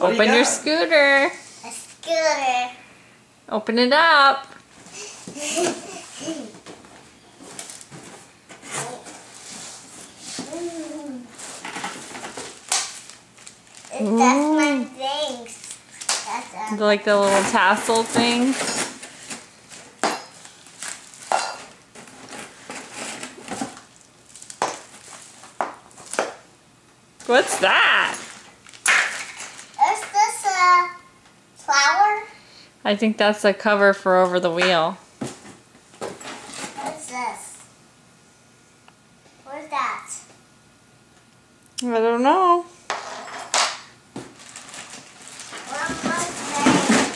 What Open your scooter. A scooter. Open it up. That's my things. That's Like the little tassel thing. What's that? Is this a flower? I think that's a cover for over the wheel. What's this? What's that? I don't know. One more thing.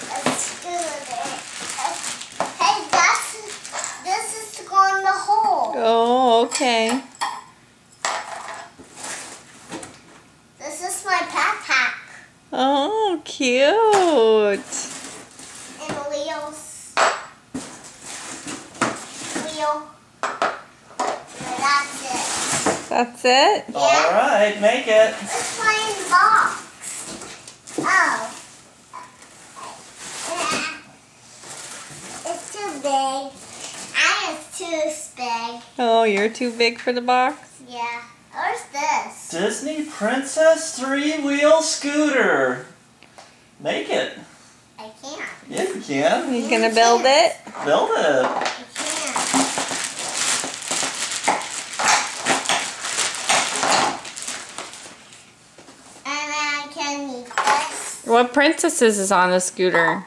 A scooter. Hey, this is to go in the hole. Oh, okay. This is my backpack. Oh, cute. And the wheels. Wheel. And that's it. That's it? Yeah. Alright, make it. Let's play in the box. Oh. It's too big. And it's too big. Oh, you're too big for the box? Yeah. Where's this? Disney Princess 3-wheel scooter. Make it. I can't. Yeah, you can. You gonna build it? Build it. I can't. And I can use this. What princesses is on the scooter?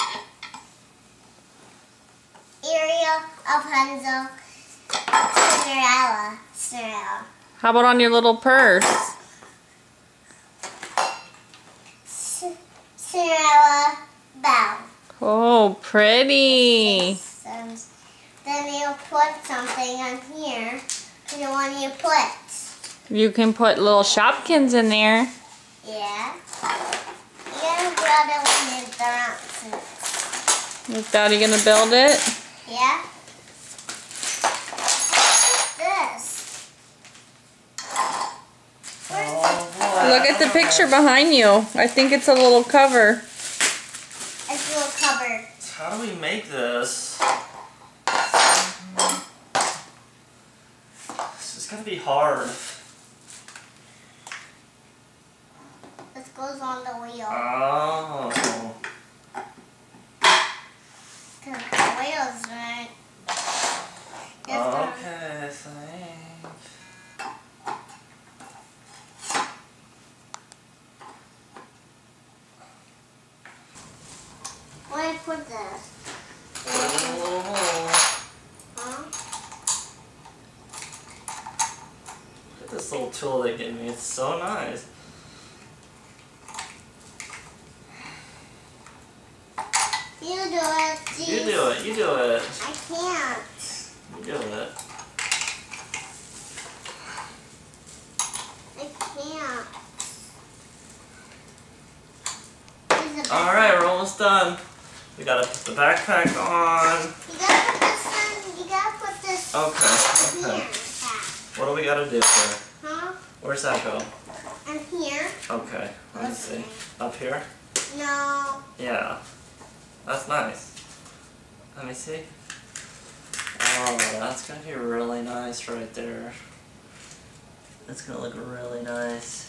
Ariel, Rapunzel, Cinderella. How about on your little purse? Cinderella, Belle. Oh, pretty. And then you put something on here. And the one you put. You can put little Shopkins in there. Yeah. You gotta build it when you're done. Is Daddy gonna build it? Yeah. What's this? Oh, boy. Look at the picture behind you. I think it's a little cover. It's a little cupboard. How do we make this? This is gonna be hard. This goes on the wheel. Oh. Because the wheel's right. Okay, I think. Where do I put this? Oh. Huh? Look at this little tool they gave me. It's so nice. You do it. You do it. You do it. I can't. You do it. I can't. Alright, we're almost done. We gotta put the backpack on. You gotta put this on. You gotta put this Okay. here. What do we gotta do here? Huh? Where's that go? And here? Okay, let me see. Up here? No. Yeah. That's nice. Let me see. Oh, that's gonna be really nice right there. That's gonna look really nice.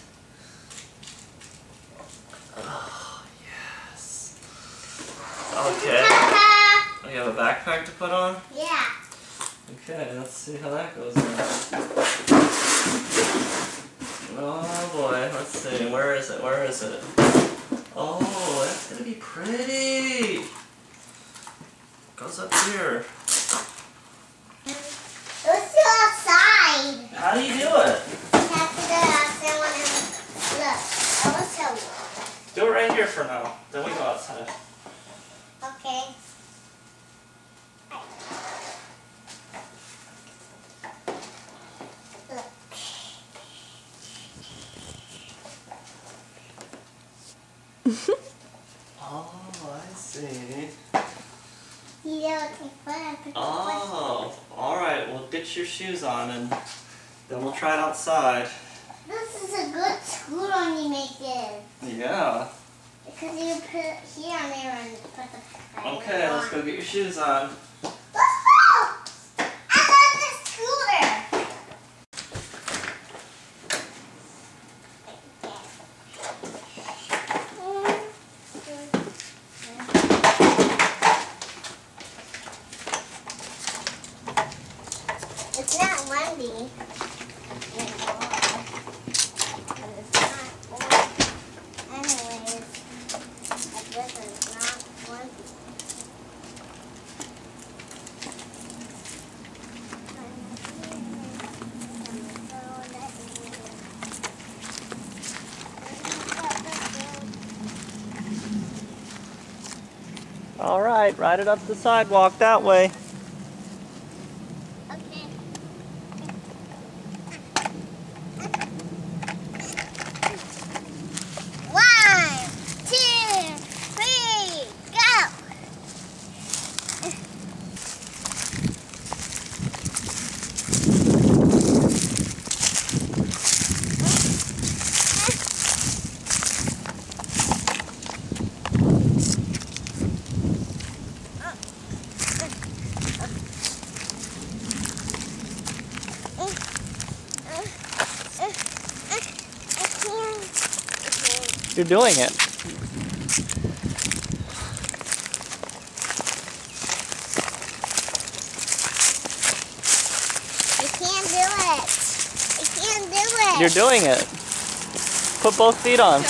Oh, yes. Okay. Oh, you have a backpack to put on? Yeah. Okay, let's see how that goes then. Oh boy, let's see. Where is it? Where is it? Oh, that's gonna be pretty. Goes up here. Let's go outside. How do you do it? You have to go outside when look. I will show you. Do it right here for now. Then we go outside. Okay. Look. Oh, I see. You don't take fun. Oh, alright. Well, get your shoes on and then we'll try it outside. This is a good scooter when you make it is. Yeah. Because you put it here and there and put the Okay, let's go get your shoes on. Let's go! I love the scooter! It's not windy anymore. But it's not warm. Anyways, like this is not windy. All right, ride it up the sidewalk that way. Okay. One, two, three, go! You're doing it. I can't do it. I can't do it. You're doing it. Put both feet on.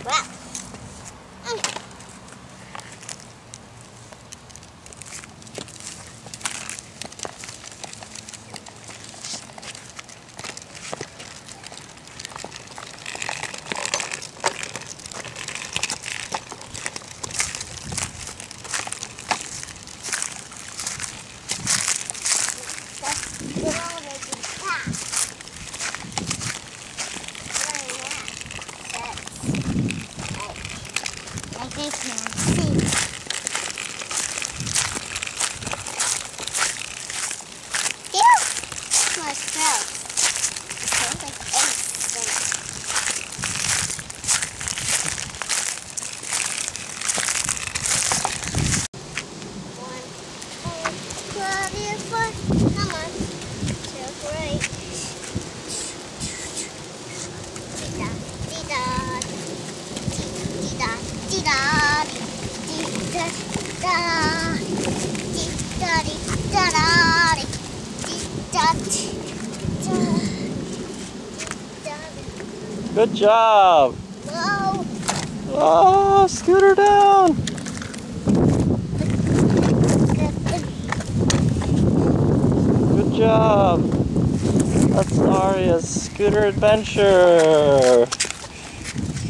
Wow. Like they can see. Ew! Smells gross. It smells like eggs. One, two, 12, come on. 2, 3. Good job. Whoa. Oh, scooter down. Good job. That's Aria's scooter adventure.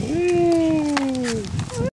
Whee!